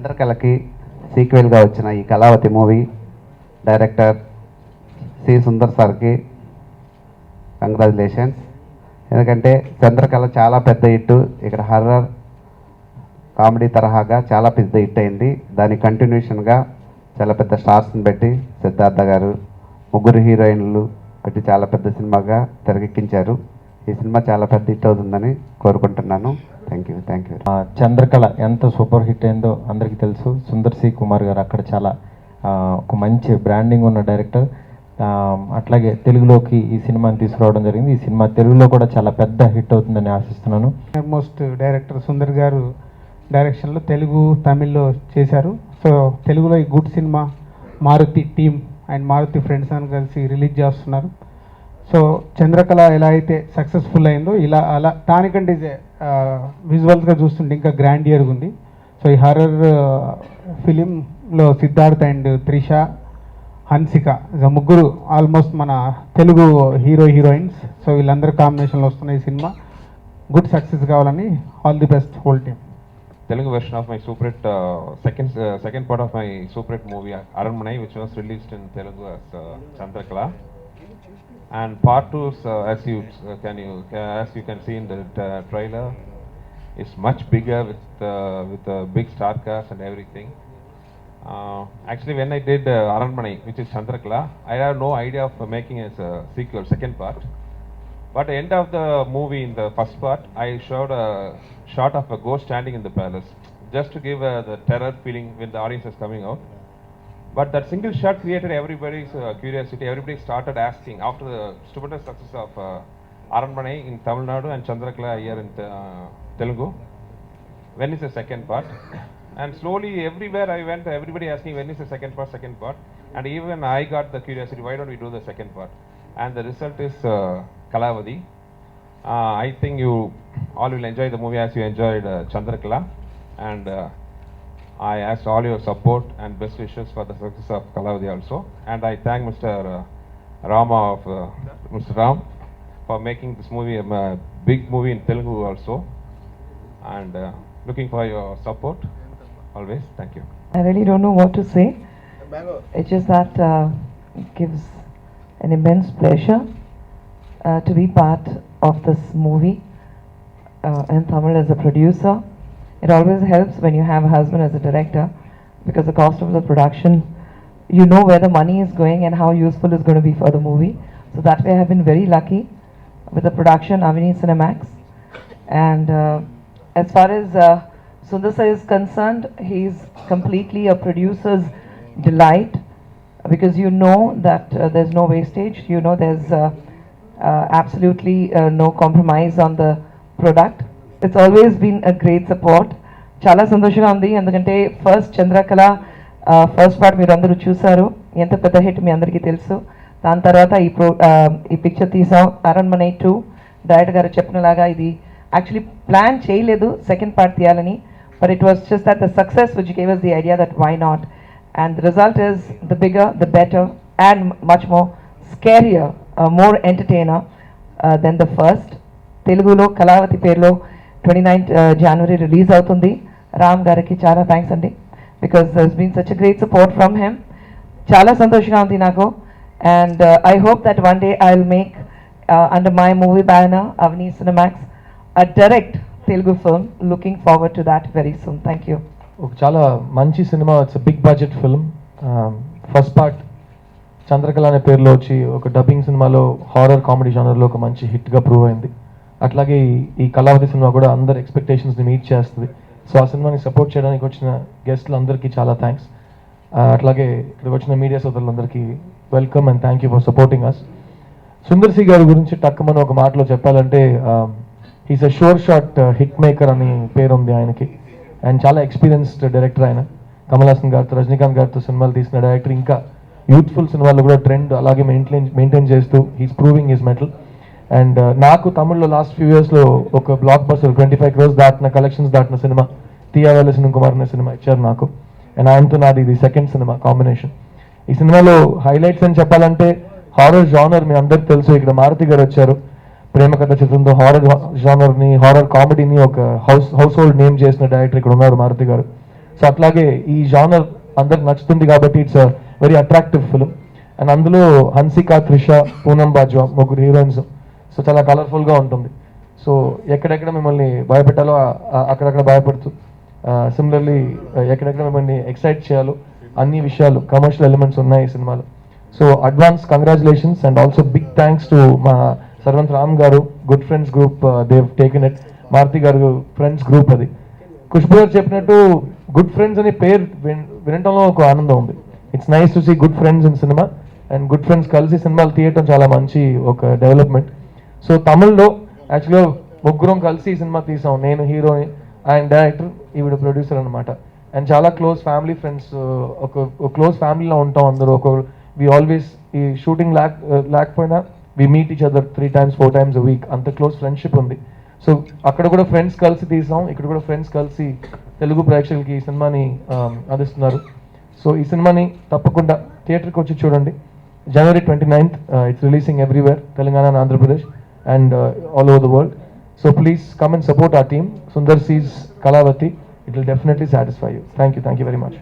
చంద్రకళకి సీక్వెల్గా వచ్చిన ఈ Kalavathi movie director C Sundar సార్కి కంగ్రాచులేషన్స్. ఎందుకంటే చంద్రకళ చాలా పెద్ద హిట్, ఇక్కడ హర్రర్ కామెడీ తరహాగా చాలా పెద్ద హిట్ అయింది. దాని కంటిన్యూషన్గా చాలా పెద్ద స్టార్స్ని పెట్టి సిద్ధార్థ గారు, ముగ్గురు హీరోయిన్లు పెట్టి చాలా పెద్ద సినిమాగా తెరకెక్కించారు. ఈ సినిమా చాలా పెద్ద హిట్ అవుతుందని కోరుకుంటున్నాను. Thank you. చంద్రకళ ఎంత సూపర్ హిట్ అయిందో అందరికీ తెలుసు. సుందర్ సి కుమార్ గారు అక్కడ చాలా ఒక మంచి బ్రాండింగ్ ఉన్న డైరెక్టర్. అట్లాగే తెలుగులోకి ఈ సినిమాని తీసుకురావడం జరిగింది. ఈ సినిమా తెలుగులో కూడా చాలా పెద్ద హిట్ అవుతుందని ఆశిస్తున్నాను. ఆల్మోస్ట్ డైరెక్టర్ సుందర్ గారు డైరెక్షన్లో తెలుగు తమిళ్లో చేశారు. సో తెలుగులో ఈ good cinema Maruthi team and Maruthi friends అని కలిసి రిలీజ్ చేస్తున్నారు. సో చంద్రకళ ఎలా అయితే సక్సెస్ఫుల్ అయిందో అలా దానికంటే విజువల్స్గా చూస్తుంటే ఇంకా గ్రాండియర్గా ఉంది. సో ఈ హర్రర్ ఫిలింలో సిద్ధార్థ్ అండ్ త్రిష, హన్సిక ముగ్గురు ఆల్మోస్ట్ మన తెలుగు హీరోయిన్స్. సో వీళ్ళందరూ కాంబినేషన్లో వస్తున్న ఈ సినిమా గుడ్ సక్సెస్ కావాలని all the best whole team. Telugu version of my super hit, second part of my super hit movie Aranmanai, which was released in Telugu as Chandrakala, and part 2 is, as you can see in the trailer, is much bigger with a big star cast and everything. Actually, when I did Aranmanai, which is Chandrakala, I had no idea of making as a sequel, second part. But at the end of the movie, in the first part, I showed a shot of a ghost standing in the palace, just to give the terror feeling when the audience is coming out. But that single shot created everybody's curiosity. Everybody started asking, after the stupendous success of Aranmanai in Tamil Nadu and Chandrakala here in Telugu, when is the second part? And slowly everywhere I went, everybody asking when is the second part. And even I got the curiosity, why don't we do the second part? And the result is Kalavati. I think you all will enjoy the movie as you enjoyed Chandrakala, and I ask all your support and best wishes for the success of Kalavati also. And I thank Mr. Rama of Mr. Ram for making this movie a big movie in Telugu also, and looking for your support always. Thank you. I really don't know what to say. It's just that it gives an immense pleasure to be part of this movie in Tamil as a producer. It always helps when you have a husband as a director, because the cost of the production, you know where the money is going and how useful it's going to be for the movie. So that way I have been very lucky with the production, Avani Cinemax. And as far as Sundar Sir is concerned, he's completely a producer's delight, because you know that there's no wastage, you know there's absolutely no compromise on the product. It's always been a great support. చాలా సంతోషంగా ఉంది, ఎందుకంటే first Chandrakala first part మీరు అందరూ చూసారు, ఎంత పెద్ద hit మీ అందరికీ తెలుసు. దాని తర్వాత ఈ పిక్చర్ తీసాం అరణ్మనై 2. డైరెక్టర్ గారు చెప్పినలాగా ఇది యాక్చువల్లీ ప్లాన్ చేయలేదు సెకండ్ పార్ట్ తీయాలని, but it was just that the success which gave us the idea that why not, and the result is the bigger the better and much more scarier, more entertainer than the first. తెలుగులో కళావతి పేరులో 29th January release అవుతుంది. రామ్ గారికి చాలా thanks అండి, because there's been such a great support from him. చాలా సంతోషంగా ఉంది నాకు, and I hope that one day I will make under my movie banner Avani Cinemax a direct Telugu film. Looking forward to that very soon. Thank you. ఒక చాలా మంచి cinema, it's big budget film. First part Chandrakala అనే పేరులో వచ్చి ఒక dubbing సినిమాలో horror comedy జానర్లో ఒక మంచి హిట్గా ప్రూవ్ అయింది. అట్లాగే ఈ కళావతి సినిమా కూడా అందరి ఎక్స్పెక్టేషన్స్ని మీట్ చేస్తుంది. సో ఆ సినిమాని సపోర్ట్ చేయడానికి వచ్చిన గెస్ట్లు అందరికీ చాలా థ్యాంక్స్. అట్లాగే ఇక్కడికి వచ్చిన మీడియా సోదరులందరికీ welcome and thank you for supporting us. Sundar C గారి గురించి టక్కుమని ఒక మాటలో చెప్పాలంటే, he's a sure shot hit maker అని పేరు ఉంది ఆయనకి, అండ్ చాలా ఎక్స్పీరియన్స్డ్ డైరెక్టర్ ఆయన. కమల్ హాసన్ గారితో, రజనీకాంత్ గారితో సినిమాలు తీసిన డైరెక్టర్. ఇంకా యూత్ఫుల్ సినిమాల్లో కూడా ట్రెండ్ అలాగే మెయింటైన్ చేస్తూ he's proving his metal. And నాకు తమిళ్లో లాస్ట్ ఫ్యూ ఇయర్స్లో ఒక బ్లాక్ బస్టర్ 25 crores దాటిన కలెక్షన్స్ దాటిన సినిమా తీయావేల కుమార్ అనే సినిమా ఇచ్చారు నాకు. అండ్ ఆయనతో నాది ఇది సెకండ్ సినిమా కాంబినేషన్. ఈ సినిమాలో హైలైట్స్ అని చెప్పాలంటే హారర్ జానర్ మీ అందరికి తెలుసు. ఇక్కడ మారుతి గారు వచ్చారు, ప్రేమ కథ చిత్రంతో హారర్ జానర్ని, హారర్ కామెడీని ఒక హౌస్ హోల్డ్ నేమ్ చేసిన డైరెక్టర్ ఇక్కడ ఉన్నారు మారుతి గారు. సో సో అట్లాగే ఈ జానర్ అందరికి నచ్చుతుంది కాబట్టి it's a very attractive film. And అందులో హన్సిక, త్రిష, పూనం బాజ్వా ముగ్గురు హీరోయిన్స్. సో చాలా కలర్ఫుల్గా ఉంటుంది. సో ఎక్కడెక్కడ మిమ్మల్ని భయపెట్టాలో అక్కడక్కడ భయపడుతూ, సిమిలర్లీ ఎక్కడెక్కడ మిమ్మల్ని ఎక్సైట్ చేయాలో అన్ని విషయాలు, కమర్షియల్ ఎలిమెంట్స్ ఉన్నాయి ఈ సినిమాలో. So advance congratulations and also big thanks to మా సర్వంత్ రామ్ గారు, good friends group, they've taken it. Maruthi గారు ఫ్రెండ్స్ గ్రూప్ అది. ఖుష్బు గారు చెప్పినట్టు గుడ్ ఫ్రెండ్స్ అనే పేరు వినటంలో ఒక ఆనందం ఉంది. It's nice to see good friends in cinema, and good friends కలిసి సినిమాలు తీయటం చాలా మంచి ఒక డెవలప్మెంట్. సో తమిళ్లో యాక్చువల్గా ముగ్గురం కలిసి ఈ సినిమా తీసాం. నేను హీరోని, ఆయన డైరెక్టర్, ఈవిడ ప్రొడ్యూసర్ అనమాట. అండ్ చాలా క్లోజ్ ఫ్యామిలీ ఫ్రెండ్స్, ఒక క్లోజ్ ఫ్యామిలీలో ఉంటాం అందరూ. వి ఆల్వేస్ ఈ షూటింగ్ లేకపోయినా we meet each other 3 times 4 times a week. అంత క్లోజ్ ఫ్రెండ్షిప్ ఉంది. సో అక్కడ కూడా ఫ్రెండ్స్ కలిసి తీసాం, ఇక్కడ కూడా ఫ్రెండ్స్ కలిసి తెలుగు ప్రేక్షకులకి ఈ సినిమాని అందిస్తున్నారు. సో ఈ సినిమాని తప్పకుండా థియేటర్కి వచ్చి చూడండి. January 29th, it's releasing everywhere, Telangana and Andhra Pradesh, and all over the world. So please come and support our team. Sundar sees Kalavati. It will definitely satisfy you. Thank you very much.